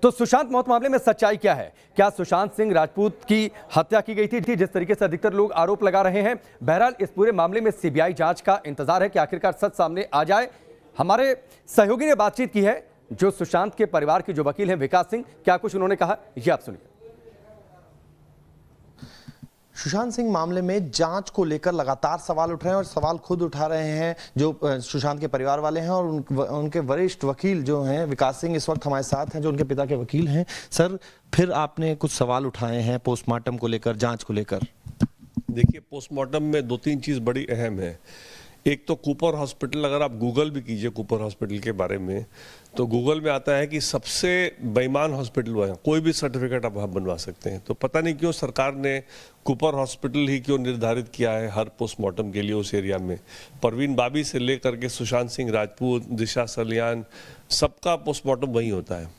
तो सुशांत मौत मामले में सच्चाई क्या है? क्या सुशांत सिंह राजपूत की हत्या की गई थी, जिस तरीके से अधिकतर लोग आरोप लगा रहे हैं? बहरहाल इस पूरे मामले में सीबीआई जांच का इंतजार है कि आखिरकार सच सामने आ जाए। हमारे सहयोगी ने बातचीत की है जो सुशांत के परिवार के जो वकील हैं विकास सिंह, क्या कुछ उन्होंने कहा ये आप सुनिए। सुशांत सिंह मामले में जांच को लेकर लगातार सवाल उठ रहे हैं और सवाल खुद उठा रहे हैं जो सुशांत के परिवार वाले हैं और उनके वरिष्ठ वकील जो हैं विकास सिंह इस वक्त हमारे साथ हैं जो उनके पिता के वकील हैं। सर, फिर आपने कुछ सवाल उठाए हैं पोस्टमार्टम को लेकर, जांच को लेकर। देखिए, पोस्टमार्टम में दो तीन चीज़ बड़ी अहम है। एक तो कूपर हॉस्पिटल, अगर आप गूगल भी कीजिए कूपर हॉस्पिटल के बारे में तो गूगल में आता है कि सबसे बेईमान हॉस्पिटल वहाँ, कोई भी सर्टिफिकेट आप वहाँ बनवा सकते हैं। तो पता नहीं क्यों सरकार ने कूपर हॉस्पिटल ही क्यों निर्धारित किया है हर पोस्टमार्टम के लिए उस एरिया में। परवीन बाबी से लेकर के सुशांत सिंह राजपूत, दिशा सलियान, सबका पोस्टमार्टम वहीं होता है।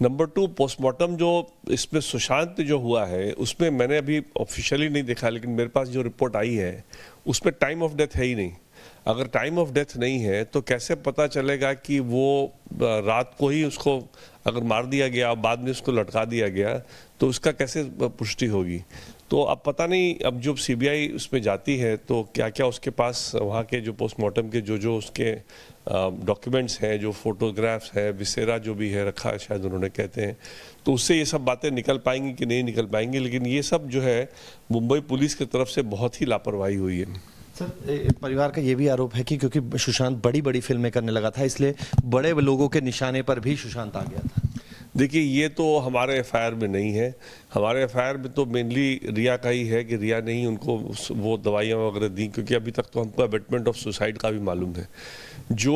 नंबर 2, पोस्टमार्टम जो इसमें सुशांत जो हुआ है उसमें मैंने अभी ऑफिशियली नहीं देखा, लेकिन मेरे पास जो रिपोर्ट आई है उसमें टाइम ऑफ डेथ है ही नहीं। अगर टाइम ऑफ डेथ नहीं है तो कैसे पता चलेगा कि वो रात को ही उसको अगर मार दिया गया बाद में उसको लटका दिया गया, तो उसका कैसे पुष्टि होगी? तो अब पता नहीं, अब जब सीबीआई उसमें जाती है तो क्या क्या उसके पास वहाँ के जो पोस्टमार्टम के जो उसके डॉक्यूमेंट्स हैं, जो फोटोग्राफ्स हैं, विसेरा जो भी है रखा है शायद उन्होंने कहते हैं, तो उससे ये सब बातें निकल पाएंगी कि नहीं निकल पाएंगी। लेकिन ये सब जो है मुंबई पुलिस की तरफ से बहुत ही लापरवाही हुई है। सर, परिवार का ये भी आरोप है कि क्योंकि सुशांत बड़ी बड़ी फिल्में करने लगा था इसलिए बड़े लोगों के निशाने पर भी सुशांत आ गया था। देखिए, ये तो हमारे एफआईआर में नहीं है। हमारे एफआईआर में तो मेनली रिया का ही है कि रिया ने ही उनको वो दवाइयाँ वगैरह दी, क्योंकि अभी तक तो हमको अबेटमेंट ऑफ सुसाइड का भी मालूम है। जो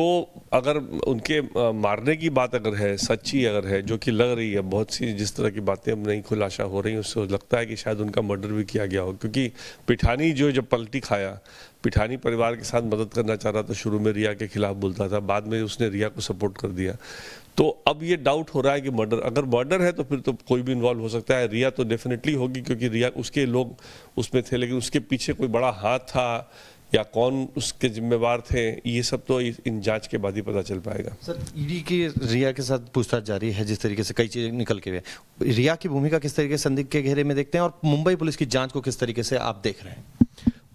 अगर उनके मारने की बात अगर है, सच्ची अगर है, जो कि लग रही है, बहुत सी जिस तरह की बातें अब नहीं खुलासा हो रही हैं उससे लगता है कि शायद उनका मर्डर भी किया गया हो। क्योंकि पिठानी जो जब पलटी खाया, पिठानी परिवार के साथ मदद करना चाह रहा था, शुरू में रिया के खिलाफ बोलता था, बाद में उसने रिया को सपोर्ट कर दिया। तो अब ये डाउट हो रहा है कि मर्डर, अगर मर्डर है तो फिर तो कोई भी इन्वॉल्व हो सकता है। रिया तो डेफिनेटली होगी क्योंकि रिया, उसके लोग उसमें थे, लेकिन उसके पीछे कोई बड़ा हाथ था या कौन उसके जिम्मेवार थे, ये सब तो इन जांच के बाद ही पता चल पाएगा। सर, ईडी की रिया के साथ पूछताछ जारी है, जिस तरीके से कई चीजें निकल के हुए, रिया की भूमिका किस तरीके से संदिग्ध के घेरे में देखते हैं और मुंबई पुलिस की जांच को किस तरीके से आप देख रहे हैं?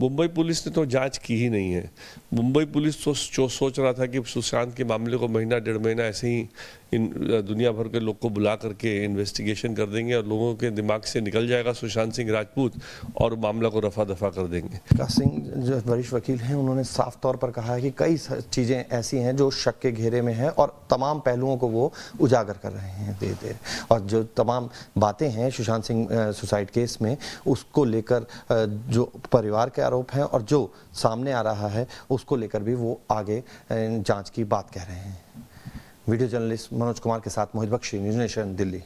मुंबई पुलिस ने तो जांच की ही नहीं है। मुंबई पुलिस तो जो सोच रहा था कि सुशांत के मामले को महीना डेढ़ महीना ऐसे ही इन दुनिया भर के लोग को बुला करके इन्वेस्टिगेशन कर देंगे और लोगों के दिमाग से निकल जाएगा सुशांत सिंह राजपूत और मामला को रफा दफा कर देंगे। विकास सिंह जो वरिष्ठ वकील हैं उन्होंने साफ तौर पर कहा है कि कई चीज़ें ऐसी हैं जो शक के घेरे में है और तमाम पहलुओं को वो उजागर कर रहे हैं धीरे धीरे, और जो तमाम बातें हैं सुशांत सिंह सुसाइड केस में उसको लेकर जो परिवार के आरोप हैं और जो सामने आ रहा है उसको लेकर भी वो आगे जांच की बात कह रहे हैं। वीडियो जर्नलिस्ट मनोज कुमार के साथ मोहित बख्शी, न्यूज़ नेशन, दिल्ली।